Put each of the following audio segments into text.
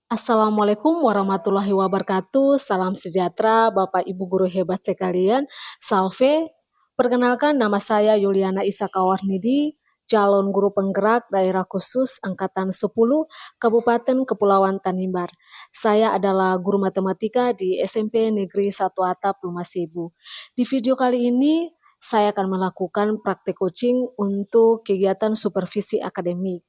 Assalamualaikum warahmatullahi wabarakatuh. Salam sejahtera Bapak Ibu guru hebat sekalian. Salve. Perkenalkan, nama saya Yuliana Isakawarnidi, calon guru penggerak daerah khusus Angkatan 10 Kabupaten Kepulauan Tanimbar. Saya adalah guru matematika di SMP Negeri 1 Atap Lumajang. Di video kali ini saya akan melakukan praktek coaching untuk kegiatan supervisi akademik.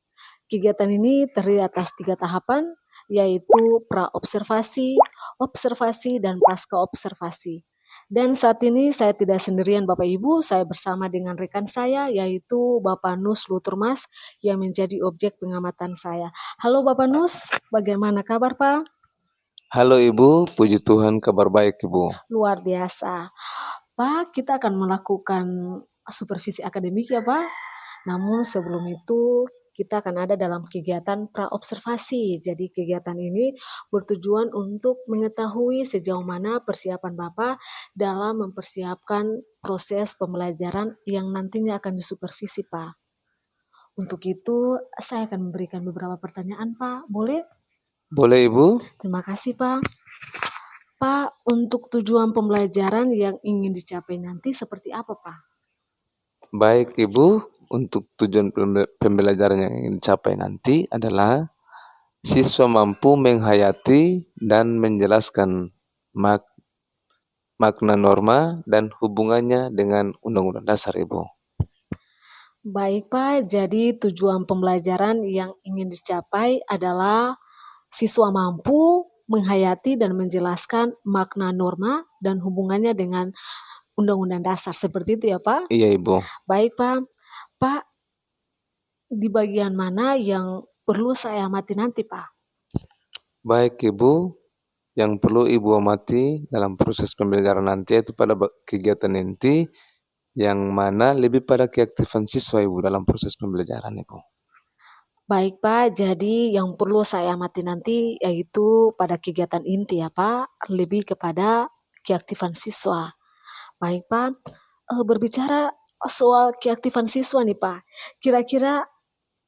Kegiatan ini terdiri atas 3 tahapan, yaitu pra-observasi, observasi, dan pasca-observasi. Dan saat ini saya tidak sendirian Bapak Ibu, saya bersama dengan rekan saya yaitu Bapak Nus Luturmas yang menjadi objek pengamatan saya. Halo Bapak Nus, bagaimana kabar Pak? Halo Ibu, puji Tuhan kabar baik Ibu. Luar biasa. Pak, kita akan melakukan supervisi akademik ya Pak. Namun sebelum itu kita akan ada dalam kegiatan pra-observasi. Jadi kegiatan ini bertujuan untuk mengetahui sejauh mana persiapan Bapak dalam mempersiapkan proses pembelajaran yang nantinya akan disupervisi, Pak. Untuk itu, saya akan memberikan beberapa pertanyaan, Pak. Boleh? Boleh Ibu? Terima kasih, Pak. Pak, untuk tujuan pembelajaran yang ingin dicapai nanti seperti apa, Pak? Baik Ibu, untuk tujuan pembelajaran yang ingin dicapai nanti adalah siswa mampu menghayati dan menjelaskan makna norma dan hubungannya dengan Undang-Undang Dasar Ibu. Baik Pak, jadi tujuan pembelajaran yang ingin dicapai adalah siswa mampu menghayati dan menjelaskan makna norma dan hubungannya dengan Undang-Undang Dasar. Seperti itu ya Pak? Iya Ibu. Baik Pak. Pak, di bagian mana yang perlu saya amati nanti Pak? Baik Ibu, yang perlu Ibu amati dalam proses pembelajaran nanti itu pada kegiatan nanti yang mana lebih pada keaktifan siswa Ibu dalam proses pembelajaran Ibu. Baik Pak, jadi yang perlu saya amati nanti yaitu pada kegiatan inti ya Pak, lebih kepada keaktifan siswa. Baik Pak, berbicara soal keaktifan siswa nih Pak, kira-kira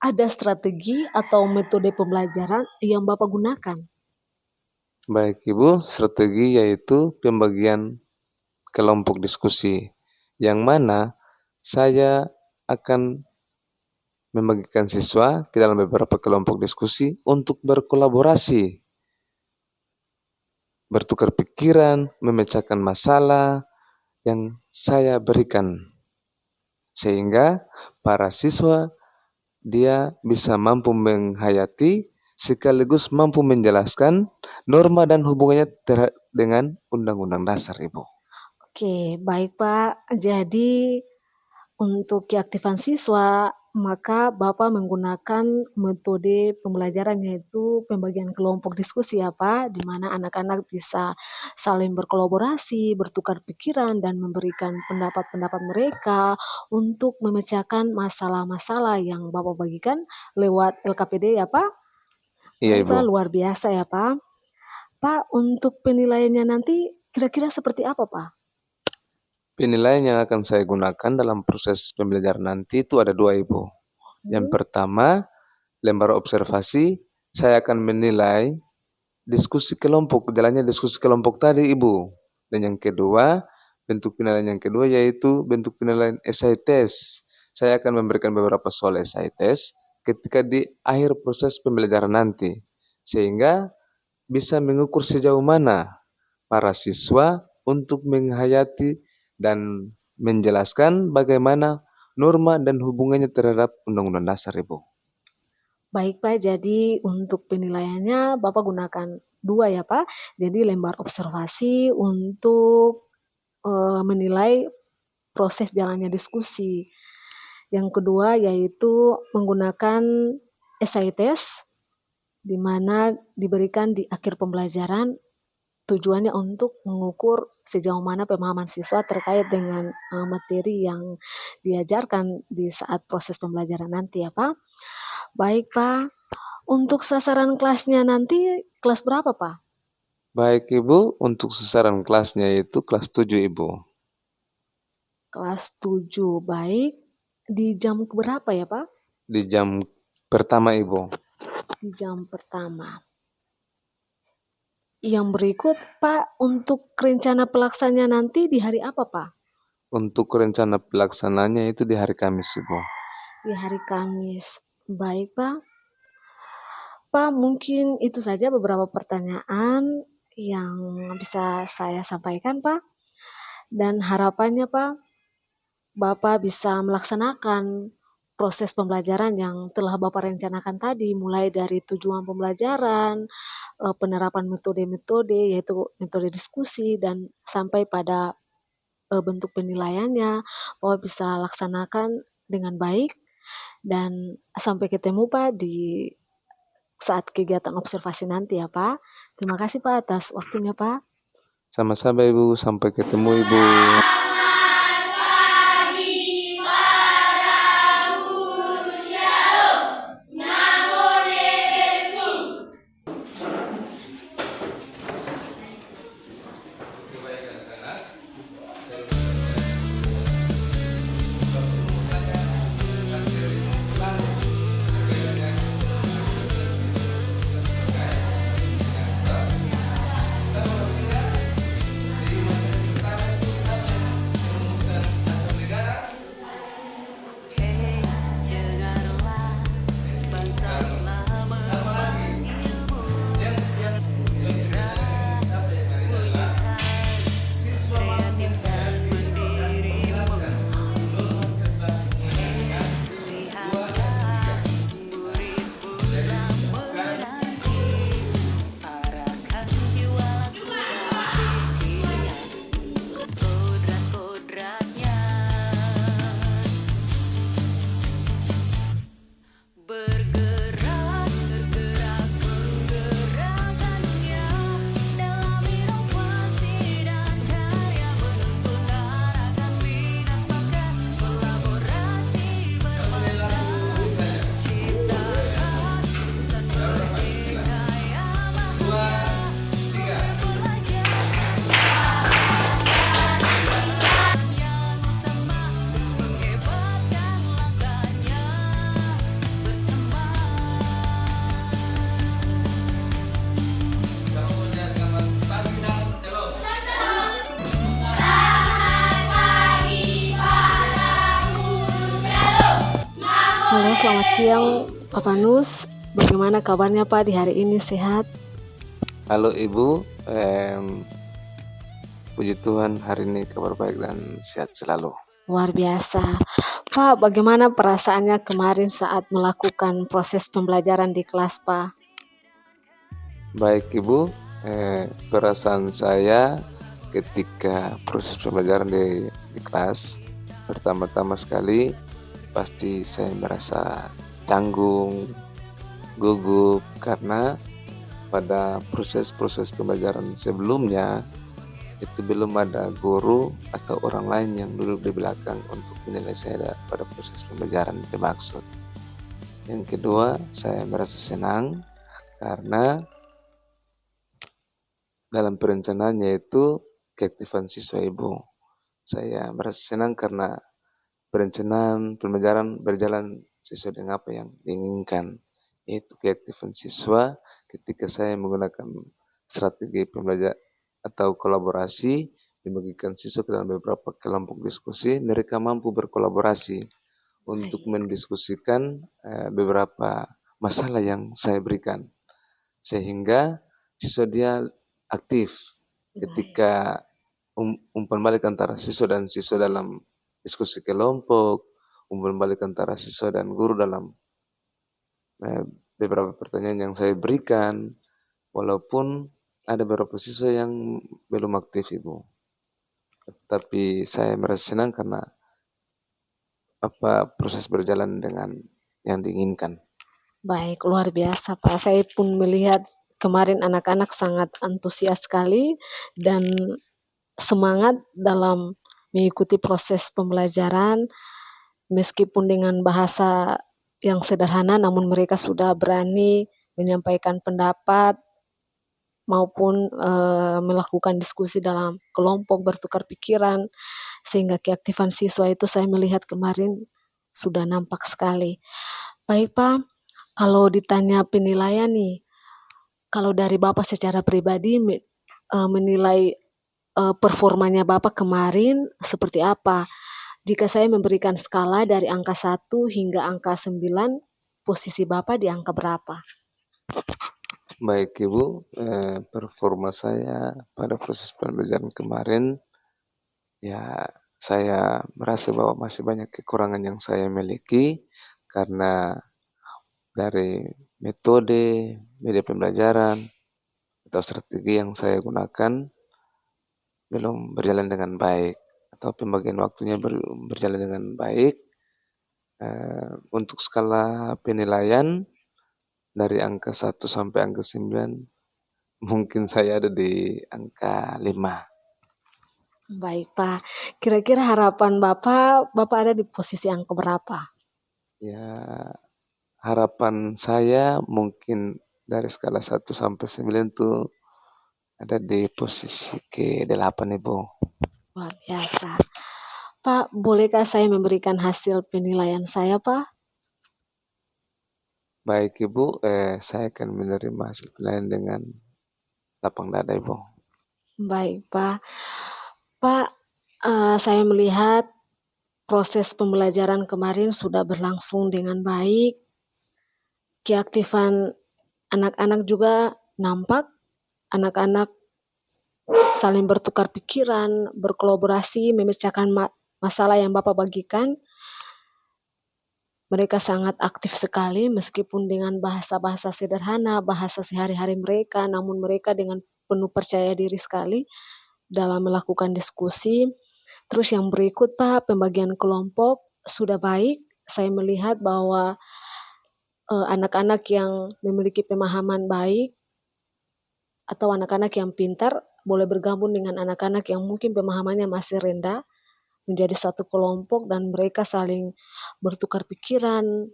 ada strategi atau metode pembelajaran yang Bapak gunakan? Baik Ibu, strategi yaitu pembagian kelompok diskusi, yang mana saya akan membagikan siswa ke dalam beberapa kelompok diskusi untuk berkolaborasi, bertukar pikiran, memecahkan masalah yang saya berikan, sehingga para siswa dia bisa mampu menghayati sekaligus mampu menjelaskan norma dan hubungannya dengan Undang-Undang Dasar Ibu. Oke, baik Pak. Jadi untuk keaktifan siswa, maka Bapak menggunakan metode pembelajaran yaitu pembagian kelompok diskusi ya Pak, di mana anak-anak bisa saling berkolaborasi, bertukar pikiran, dan memberikan pendapat-pendapat mereka untuk memecahkan masalah-masalah yang Bapak bagikan lewat LKPD ya Pak. Iya Baik Pak, Ibu. luar biasa ya Pak. Pak, untuk penilaiannya nanti kira-kira seperti apa Pak? Penilaian yang akan saya gunakan dalam proses pembelajaran nanti itu ada 2 Ibu. Yang pertama, lembar observasi, saya akan menilai diskusi kelompok, jalannya diskusi kelompok tadi Ibu. Dan yang kedua, bentuk penilaian yang kedua yaitu bentuk penilaian essay test. Saya akan memberikan beberapa soal essay test ketika di akhir proses pembelajaran nanti. Sehingga bisa mengukur sejauh mana para siswa untuk menghayati dan menjelaskan bagaimana norma dan hubungannya terhadap Undang-Undang Dasar Ibu. Baik Pak, jadi untuk penilaiannya Bapak gunakan 2 ya Pak. Jadi lembar observasi untuk menilai proses jalannya diskusi. Yang kedua yaitu menggunakan essay test, di mana diberikan di akhir pembelajaran, tujuannya untuk mengukur sejauh mana pemahaman siswa terkait dengan materi yang diajarkan di saat proses pembelajaran nanti ya Pak. Baik Pak, untuk sasaran kelasnya nanti kelas berapa Pak? Baik Ibu, untuk sasaran kelasnya itu kelas 7 Ibu. Kelas 7, baik. Di jam berapa ya, Pak? Di jam pertama, Ibu. Di jam pertama. Yang berikut, Pak, untuk rencana pelaksana nanti di hari apa, Pak? Untuk rencana pelaksananya itu di hari Kamis, Ibu. Di hari Kamis. Baik, Pak. Pak, mungkin itu saja beberapa pertanyaan yang bisa saya sampaikan, Pak. Dan harapannya, Pak, Bapak bisa melaksanakan proses pembelajaran yang telah Bapak rencanakan tadi, mulai dari tujuan pembelajaran, penerapan metode-metode, yaitu metode diskusi, dan sampai pada bentuk penilaiannya, Bapak bisa laksanakan dengan baik. Dan sampai ketemu, Pak, di saat kegiatan observasi nanti ya, Pak. Terima kasih, Pak, atas waktunya, Pak. Sama-sama, Ibu. Sampai ketemu, Ibu. Halo, selamat siang, Pak Panus. Bagaimana kabarnya, Pak, di hari ini? Sehat? Halo, Ibu. Puji Tuhan, hari ini kabar baik dan sehat selalu. Luar biasa. Pak, bagaimana perasaannya kemarin saat melakukan proses pembelajaran di kelas, Pak? Baik, Ibu. Perasaan saya ketika proses pembelajaran di kelas, pertama-tama sekali pasti saya merasa canggung, gugup, karena pada proses-proses pembelajaran sebelumnya itu belum ada guru atau orang lain yang duduk di belakang untuk menilai saya pada proses pembelajaran dimaksud. Yang kedua, saya merasa senang karena dalam perencanaannya itu keaktifan siswa, Ibu. Saya merasa senang karena perencanaan pembelajaran berjalan sesuai dengan apa yang diinginkan, yaitu keaktifan siswa ketika saya menggunakan strategi pembelajaran atau kolaborasi, membagikan siswa ke dalam beberapa kelompok diskusi. Mereka mampu berkolaborasi untuk mendiskusikan beberapa masalah yang saya berikan, sehingga siswa dia aktif ketika umpan balik antara siswa dan siswa dalam diskusi kelompok, umpan balik antara siswa dan guru dalam beberapa pertanyaan yang saya berikan, walaupun ada beberapa siswa yang belum aktif, Ibu. Tapi saya merasa senang karena proses berjalan dengan yang diinginkan. Baik, luar biasa, Pak. Saya pun melihat kemarin anak-anak sangat antusias sekali dan semangat dalam mengikuti proses pembelajaran, meskipun dengan bahasa yang sederhana, namun mereka sudah berani menyampaikan pendapat maupun melakukan diskusi dalam kelompok, bertukar pikiran, sehingga keaktifan siswa itu saya melihat kemarin sudah nampak sekali. Baik Pak, kalau ditanya penilaian nih, kalau dari Bapak secara pribadi menilai performanya Bapak kemarin seperti apa? Jika saya memberikan skala dari angka 1 hingga angka 9, posisi Bapak di angka berapa? Baik Ibu, performa saya pada proses pembelajaran kemarin, ya saya merasa bahwa masih banyak kekurangan yang saya miliki karena dari metode, media pembelajaran, atau strategi yang saya gunakan belum berjalan dengan baik atau pembagian waktunya berjalan dengan baik. Untuk skala penilaian dari angka 1 sampai angka 9, mungkin saya ada di angka 5. Baik Pak, kira-kira harapan Bapak ada di posisi angka berapa? Ya, harapan saya mungkin dari skala 1 sampai 9 tuh ada di posisi ke-8 Ibu. Luar biasa. Pak, bolehkah saya memberikan hasil penilaian saya Pak? Baik Ibu, saya akan menerima hasil penilaian dengan lapang dada Ibu. Baik Pak. Pak, saya melihat proses pembelajaran kemarin sudah berlangsung dengan baik. Keaktifan anak-anak juga nampak. Anak-anak saling bertukar pikiran, berkolaborasi, memecahkan masalah yang Bapak bagikan. Mereka sangat aktif sekali meskipun dengan bahasa-bahasa sederhana, bahasa sehari-hari mereka, namun mereka dengan penuh percaya diri sekali dalam melakukan diskusi. Terus yang berikut Pak, pembagian kelompok sudah baik. Saya melihat bahwa anak-anak yang memiliki pemahaman baik atau anak-anak yang pintar boleh bergabung dengan anak-anak yang mungkin pemahamannya masih rendah menjadi satu kelompok dan mereka saling bertukar pikiran,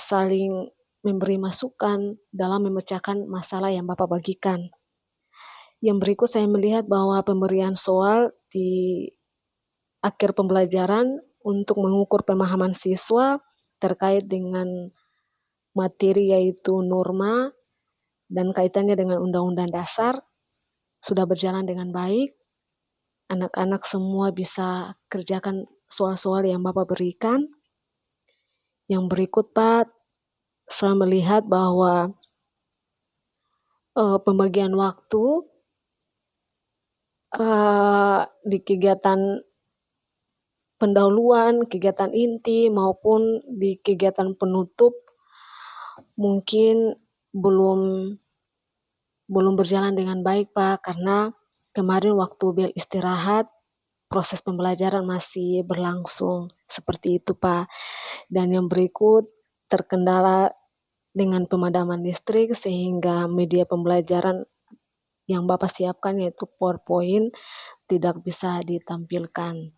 saling memberi masukan dalam memecahkan masalah yang Bapak bagikan. Yang berikut saya melihat bahwa pemberian soal di akhir pembelajaran untuk mengukur pemahaman siswa terkait dengan materi yaitu norma dan kaitannya dengan Undang-Undang Dasar sudah berjalan dengan baik. Anak-anak semua bisa kerjakan soal-soal yang Bapak berikan. Yang berikut Pak, saya melihat bahwa pembagian waktu di kegiatan pendahuluan, kegiatan inti maupun di kegiatan penutup mungkin belum berjalan dengan baik Pak, karena kemarin waktu bel istirahat proses pembelajaran masih berlangsung seperti itu Pak. Dan yang berikut terkendala dengan pemadaman listrik sehingga media pembelajaran yang Bapak siapkan yaitu PowerPoint tidak bisa ditampilkan.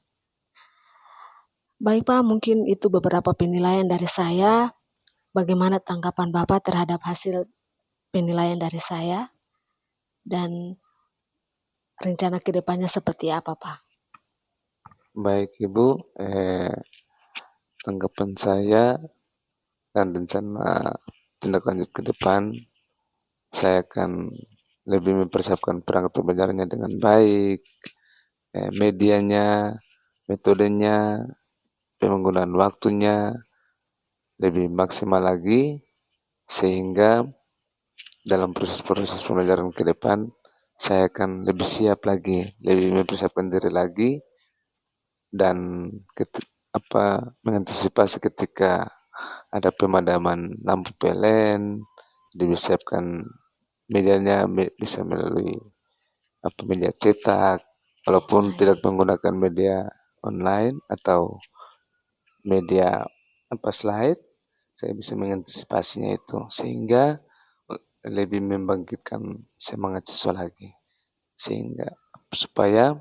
Baik Pak, mungkin itu beberapa penilaian dari saya. Bagaimana tanggapan Bapak terhadap hasil penilaian dari saya? Dan rencana kedepannya seperti apa Pak? Baik Ibu, tanggapan saya dan rencana tindak lanjut ke depan, saya akan lebih mempersiapkan perangkat pembelajarannya dengan baik, medianya, metodenya, penggunaan waktunya lebih maksimal lagi, sehingga dalam proses-proses pembelajaran ke depan, saya akan lebih siap lagi, lebih mempersiapkan diri lagi, dan mengantisipasi ketika ada pemadaman lampu PLN, disiapkan medianya bisa melalui media cetak, walaupun tidak menggunakan media online atau media slide, saya bisa mengantisipasinya itu sehingga lebih membangkitkan semangat siswa lagi, sehingga supaya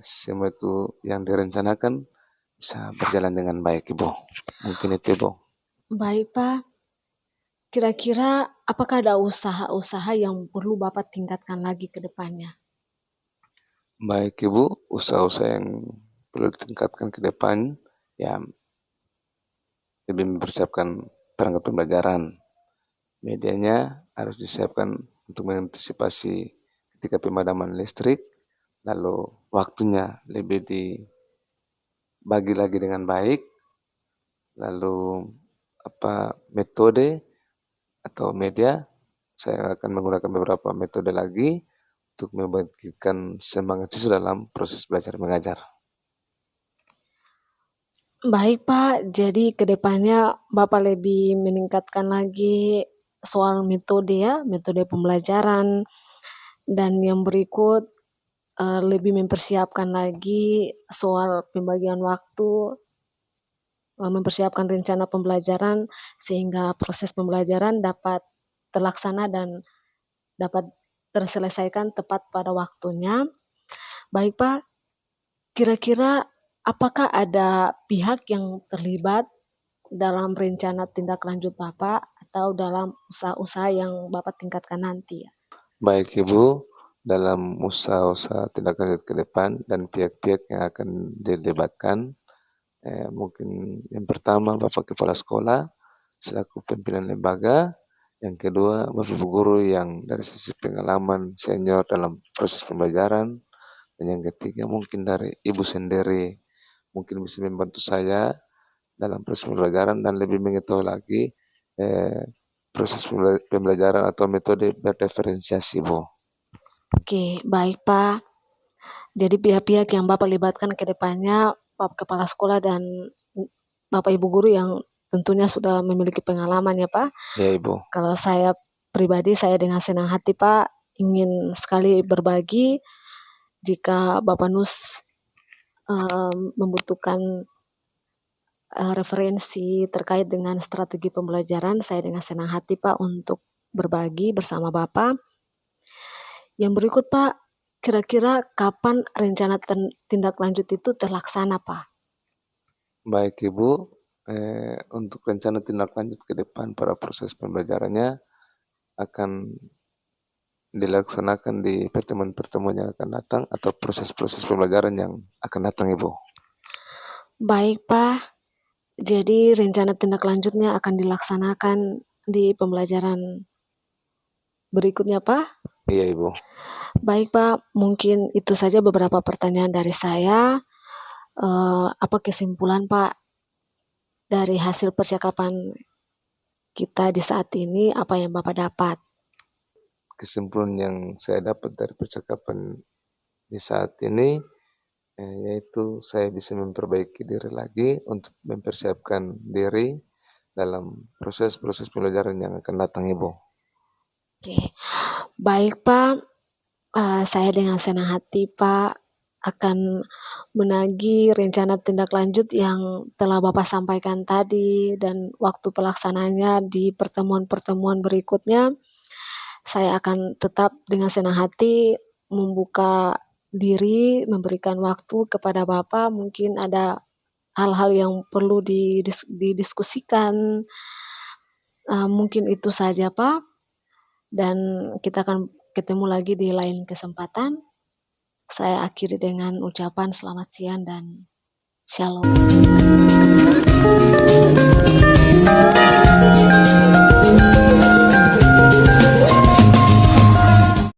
semua itu yang direncanakan bisa berjalan dengan baik Ibu. Mungkin itu Ibu. Baik Pak, kira-kira apakah ada usaha-usaha yang perlu Bapak tingkatkan lagi ke depannya? Baik Ibu, usaha-usaha yang perlu ditingkatkan ke depan, ya lebih mempersiapkan perangkat pembelajaran. Medianya harus disiapkan untuk mengantisipasi ketika pemadaman listrik, lalu waktunya lebih dibagi lagi dengan baik, lalu metode atau media, saya akan menggunakan beberapa metode lagi untuk membangkitkan semangat siswa dalam proses belajar mengajar. Baik Pak, jadi ke depannya Bapak lebih meningkatkan lagi soal metode ya, metode pembelajaran, dan yang berikut lebih mempersiapkan lagi soal pembagian waktu, mempersiapkan rencana pembelajaran sehingga proses pembelajaran dapat terlaksana dan dapat terselesaikan tepat pada waktunya. Baik Pak, kira-kira apakah ada pihak yang terlibat dalam rencana tindak lanjut Bapak atau dalam usaha-usaha yang Bapak tingkatkan nanti ya? Baik Ibu, dalam usaha-usaha tindak lanjut ke depan dan pihak-pihak yang akan dilibatkan, mungkin yang pertama Bapak Kepala Sekolah selaku pimpinan lembaga, yang kedua Bapak Ibu Guru yang dari sisi pengalaman senior dalam proses pembelajaran, dan yang ketiga mungkin dari Ibu sendiri mungkin bisa membantu saya dalam proses pembelajaran dan lebih mengetahui lagi proses pembelajaran atau metode berdiferensiasi, Bu. Oke, baik Pak. Jadi pihak-pihak yang Bapak libatkan ke depannya, Bapak Kepala Sekolah dan Bapak Ibu Guru yang tentunya sudah memiliki pengalaman ya Pak. Ya Ibu. Kalau saya pribadi, saya dengan senang hati Pak ingin sekali berbagi jika Bapak Nus membutuhkan referensi terkait dengan strategi pembelajaran, saya dengan senang hati Pak untuk berbagi bersama Bapak. Yang berikut Pak, kira-kira kapan rencana tindak lanjut itu terlaksana Pak? Baik Ibu, untuk rencana tindak lanjut ke depan pada proses pembelajarannya akan dilaksanakan di pertemuan-pertemuan yang akan datang atau proses-proses pembelajaran yang akan datang Ibu. Baik Pak, jadi rencana tindak lanjutnya akan dilaksanakan di pembelajaran berikutnya Pak? Iya Ibu. Baik Pak, mungkin itu saja beberapa pertanyaan dari saya. Apa kesimpulan Pak dari hasil percakapan kita di saat ini, apa yang Bapak dapat? Kesimpulan yang saya dapat dari percakapan di saat ini yaitu saya bisa memperbaiki diri lagi untuk mempersiapkan diri dalam proses-proses pembelajaran yang akan datang Ibu. Oke, baik Pak, saya dengan senang hati Pak akan menagih rencana tindak lanjut yang telah Bapak sampaikan tadi dan waktu pelaksananya di pertemuan-pertemuan berikutnya. Saya akan tetap dengan senang hati membuka diri, memberikan waktu kepada Bapak. Mungkin ada hal-hal yang perlu didiskusikan. Mungkin itu saja Pak. Dan kita akan ketemu lagi di lain kesempatan. Saya akhiri dengan ucapan selamat siang dan shalom.